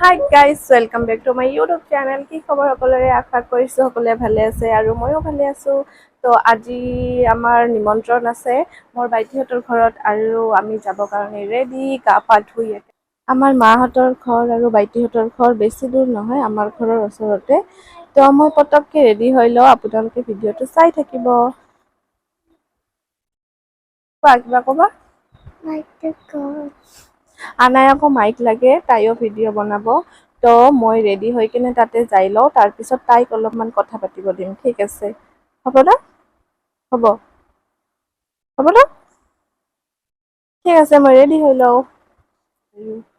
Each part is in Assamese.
Hi guys, welcome back to my YouTube channel. কি খবৰ সকলোৰে আশা কৰিছো সকলোৱে ভালে আছে আৰু ময়ো ভালে আছো। তো আজি আমাৰ নিমন্ত্ৰণ আছে মোৰ বাইটিহঁতৰ ঘৰত আৰু আমি যাব কাৰণে ৰেডি গা পা ধুই আমাৰ মাহঁতৰ ঘৰ আৰু বাইটিহঁতৰ ঘৰ বেছি দূৰ নহয় আমাৰ ঘৰৰ ওচৰতে। তো মই পটককে ৰেডি হৈ লওঁ আপোনালোকে ভিডিঅ'টো চাই থাকিব। কিবা ক'বা? আনাই আকৌ মাইক লাগে তাইও ভিডিঅ' বনাব তো মই ৰেডি হৈ কিনে তাতে যাই লওঁ তাৰপিছত তাইক অলপমান কথা পাতিব দিম ঠিক আছে হ'ব না হ'ব হ'ব না ঠিক আছে মই ৰেডি হৈ লওঁ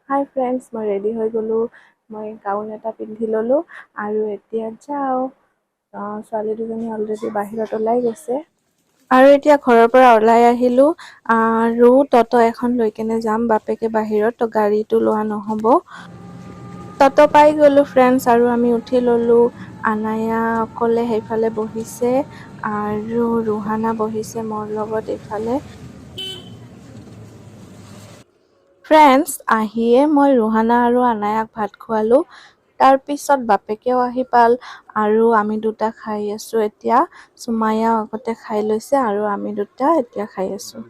হাই ফ্ৰেণ্ডছ মই ৰেডি হৈ গ'লোঁ মই গাউন এটা পিন্ধি ল'লোঁ আৰু এতিয়া যাওঁ ছোৱালী দুজনী অলৰেডি বাহিৰত ওলাই গৈছে আৰু এতিয়া ঘৰৰ পৰা ওলাই আহিলোঁ আৰু ট'টো এখন লৈ কেনে যাম বাপেকে বাহিৰত তো গাড়ীটো লোৱা নহ'ব ট'টো পাই গ'লোঁ ফ্ৰেণ্ডছ আৰু আমি উঠি ল'লোঁ আনায়া অকলে সেইফালে বহিছে আৰু ৰুহানা বহিছে মোৰ লগত এইফালে ফ্ৰেণ্ডছ আহিয়ে মই ৰুহানা আৰু আনায়াক ভাত খোৱালোঁ তাৰপিছত বাপেকেও আহি পাল আৰু আমি দুটা খাই আছোঁ এতিয়া সumaiya আগতে খাই লৈছে আৰু আমি দুটা এতিয়া খাই আছোঁ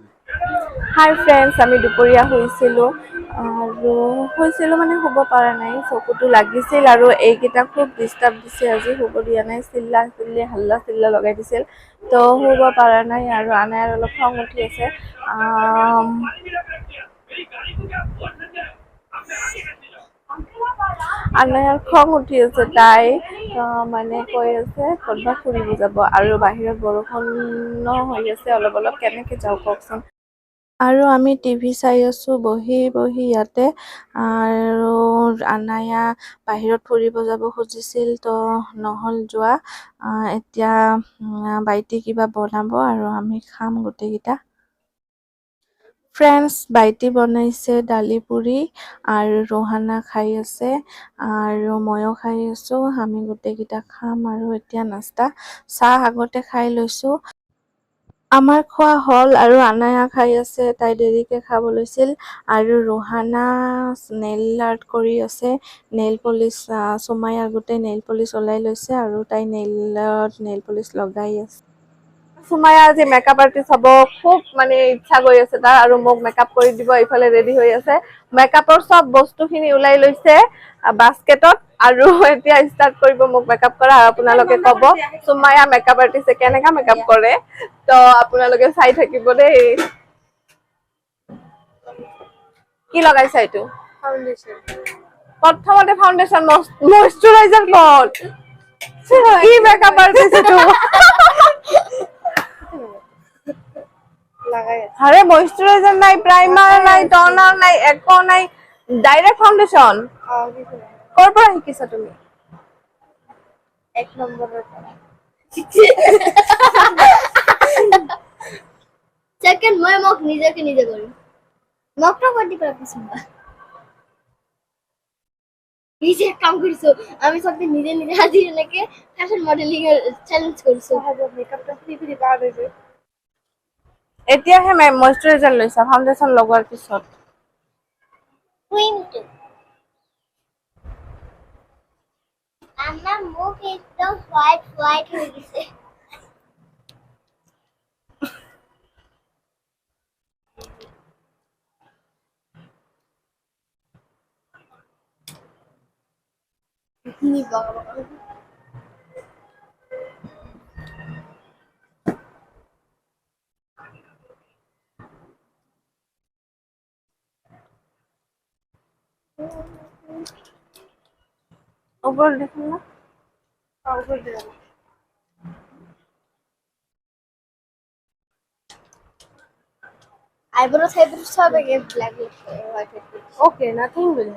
হাই ফ্ৰেণ্ডছ আমি দুপৰীয়া শুইছিলোঁ আৰু মানে শুব পৰা নাই চকুটো লাগিছিল আৰু এইকেইটা খুব ডিষ্টাৰ্ব দিছে আজি শুব দিয়া নাই চিল্লা হাল্লা লগাই দিছিল তো শুব পৰা নাই আৰু আনায়াৰ অলপ খং উঠি আছে আনায়াৰ খং উঠি আছে তাই মানে কৈ আছে ক'ৰবাত ফুৰিব যাব আৰু বাহিৰত বৰষুণো হৈ আছে অলপ অলপ কেনেকৈ যাওঁ কওকচোন আৰু আমি টিভি চাই আছোঁ বহি ইয়াতে আৰু আনায়া বাহিৰত ফুৰিব যাব খুজিছিল তো নহ'ল যোৱা এতিয়া বাইটি কিবা বনাব আৰু আমি খাম গোটেইকেইটা ফ্ৰেণ্ডছ বাইটি বনাইছে দালি পুৰি আৰু ৰুহানা খাই আছে আৰু ময়ো খাই আছোঁ আমি গোটেইকেইটা খাম আৰু এতিয়া নাস্তা চাহ আগতে খাই লৈছোঁ আমাৰ খোৱা হ'ল আৰু আনায়া খাই আছে তাই দেৰিকৈ খাব লৈছিল আৰু ৰুহানা নেইল আৰ্ট কৰি আছে নেইল পলিচ sumaiya গোটেই নেইল পলিচ ওলাই লৈছে আৰু তাই নেইল পলিচ লগাই আছে sumaiya আজি মেকআপ আৰ্টিষ্ট হ'ব খুব মানে ইচ্ছা গৈ আছে তাৰ আৰু মোক মেকআপ কৰি দিব এইফালে ৰেডি হৈ আছে মেকআপৰ সব বস্তুখিনি ওলাই লৈছে বাস্কেটত আৰু এতিয়া ষ্টাৰ্ট কৰিব মোক মেকআপ কৰা আৰু আপোনালোকে ক'ব sumaiya মেকআপ আৰ্টিষ্টে কেনেকা মেকআপ কৰে তো আপোনালোকে চাই থাকিব দেই কি লগাইছা এইটো ফাউন্ডেশন প্ৰথমতে ফাউন্ডেশন ময়শ্চাৰাইজাৰ ক'ত কি মেকআপ আৰ্টিষ্ট এইটো আৰে ময়শ্চাৰাইজাৰ নাই প্ৰাইমাৰ নাই টোনাৰ নাই একো নাই ডাইৰেক্ট ফাউন্ডেশন কোৰ পৰা শিকিছা তুমি এক নম্বৰৰ পৰা সেকেন্ড মই মোক নিজে কৰিম মকটা কৰি দিবা পিছন নিজে কাম কৰিছো আমি সব নিজে আজি এনেকে ফ্যাশন মডেলিং এৰ চ্যালেঞ্জ কৰিছো মেকআপটা ফ্ৰি পাওয়া যাবে এতিয়াহে ময়শ্চাৰাইজাৰ লৈছা ফাউন্ডেশন লগোৱাৰ পিছত ক্ৰীমটো আমার মুখ একদম হোয়াইট হয়ে গেছে নি বাবা ওপর দেখুন না ওপর দেখুন eyebrows সব আগে black white okay nothing will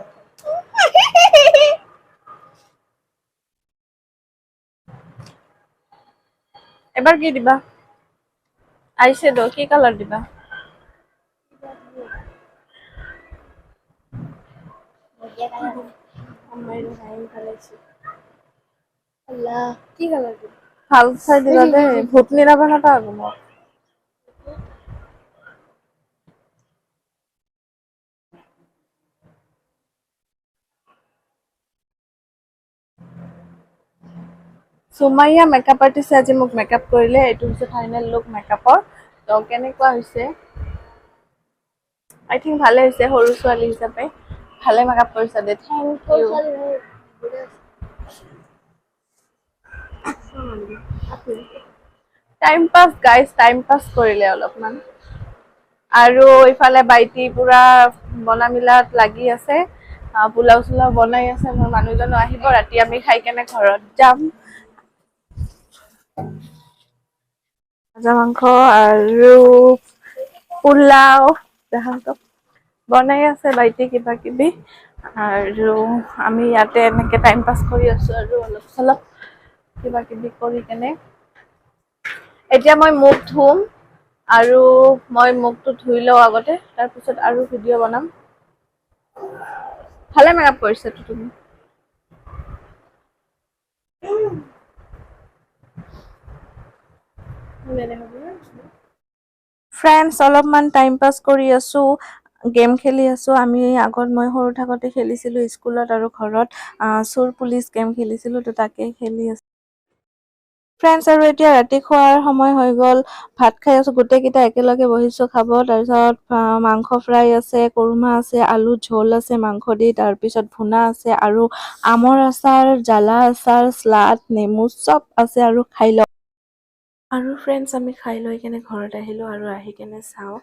এবার কি দিবা আইশ্যাডো কি কালার দিবা আল্লাহ কি কালার দিবা ভাল চাই দিবা দে ভূতনি না বানাটা আগো মোক sumaiya makeup artist আজি মোক মেকআপ কৰিলে এইটো হৈছে ফাইনেল লুক মেকআপৰ তো কেনেকুৱা হৈছে আই থিংক ভালে হৈছে সৰু ছোৱালী হিচাপে ভালে মেকআপ কৰিছা দে thank you time pass guys time pass কৰিলে অলপমান আৰু ইফালে বাইটি পুৰা বনা মিলাত লাগি আছে পোলাও চোলাও বনাই আছে মোৰ মানুহজনো আহিব ৰাতি আমি খাই কেনে ঘৰত যাম ভাজা মাংস আৰু পোলাও দেখাটো বনাই আছে বাইটি কিবা কিবি আৰু আমি ইয়াতে এনেকে টাইম পাস কৰি আছো আৰু অলপ চলপ কিবা কিবি কৰি কেনে এতিয়া মই মুখ ধুম আৰু মই মুখটো ধুই লওঁ আগতে তাৰপিছত আৰু ভিডিঅ' বনাম ভালে মেকআপ কৰিছে তুমি ফ্ৰেণ্ডছ অলপমান টাইম পাছ কৰি আছো গেম খেলি আছো আমি আগত মই সৰু থাকোতে খেলিছিলো স্কুলত আৰু ঘৰত চোৰ পুলিচ গেম খেলিছিলো তো তাকে খেলি আছো ফ্ৰেণ্ডছ আৰু এতিয়া ৰাতি খোৱাৰ সময় হৈ গ'ল ভাত খাই আছো গোটেইকেইটা একেলগে বহিছো খাব তাৰপিছত মাংস ফ্ৰাই আছে কুৰুমা আছে আলু ঝোল আছে মাংস দি তাৰপিছত ভুনা আছে আৰু আমৰ আচাৰ জ্বালা আচাৰ স্লাড নেমু চব আছে আৰু খাই লওঁ আৰু ফ্ৰেণ্ডছ আমি খাই লৈ কেনে ঘৰত আহিলোঁ আৰু আহি কেনে চাওঁ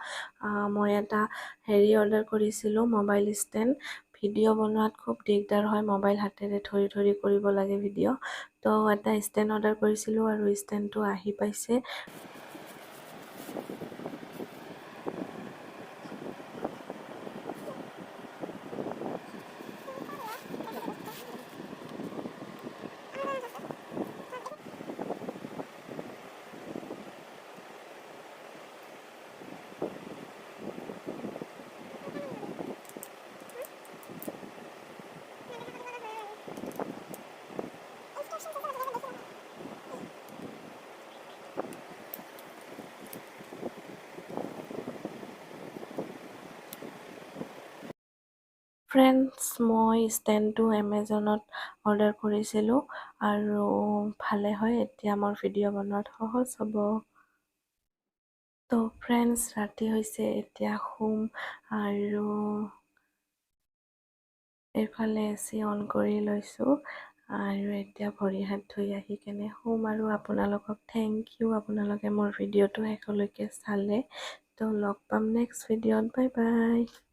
মই এটা হেৰি অৰ্ডাৰ কৰিছিলোঁ মোবাইল ষ্টেণ্ড ভিডিঅ' বনোৱাত খুব দিগদাৰ হয় মোবাইল হাতেৰে ধৰি ধৰি কৰিব লাগে ভিডিঅ' তো এটা ষ্টেণ্ড অৰ্ডাৰ কৰিছিলোঁ আৰু ষ্টেণ্ডটো আহি পাইছে ফ্ৰেণ্ডছ মই ষ্টেণ্ডটো এমেজনত অৰ্ডাৰ কৰিছিলোঁ আৰু ভালে হয় এতিয়া মোৰ ভিডিঅ' বনোৱাত সহজ হ'ব তো ফ্ৰেণ্ডছ ৰাতি হৈছে এতিয়া শুম আৰু এইফালে এচি অন কৰি লৈছোঁ আৰু এতিয়া ভৰি হাত ধুই আহি কেনে শুম আৰু আপোনালোকক থেংক ইউ আপোনালোকে মোৰ ভিডিঅ'টো শেষলৈকে চালে তো লগ পাম নেক্সট ভিডিঅ'ত বাই বাই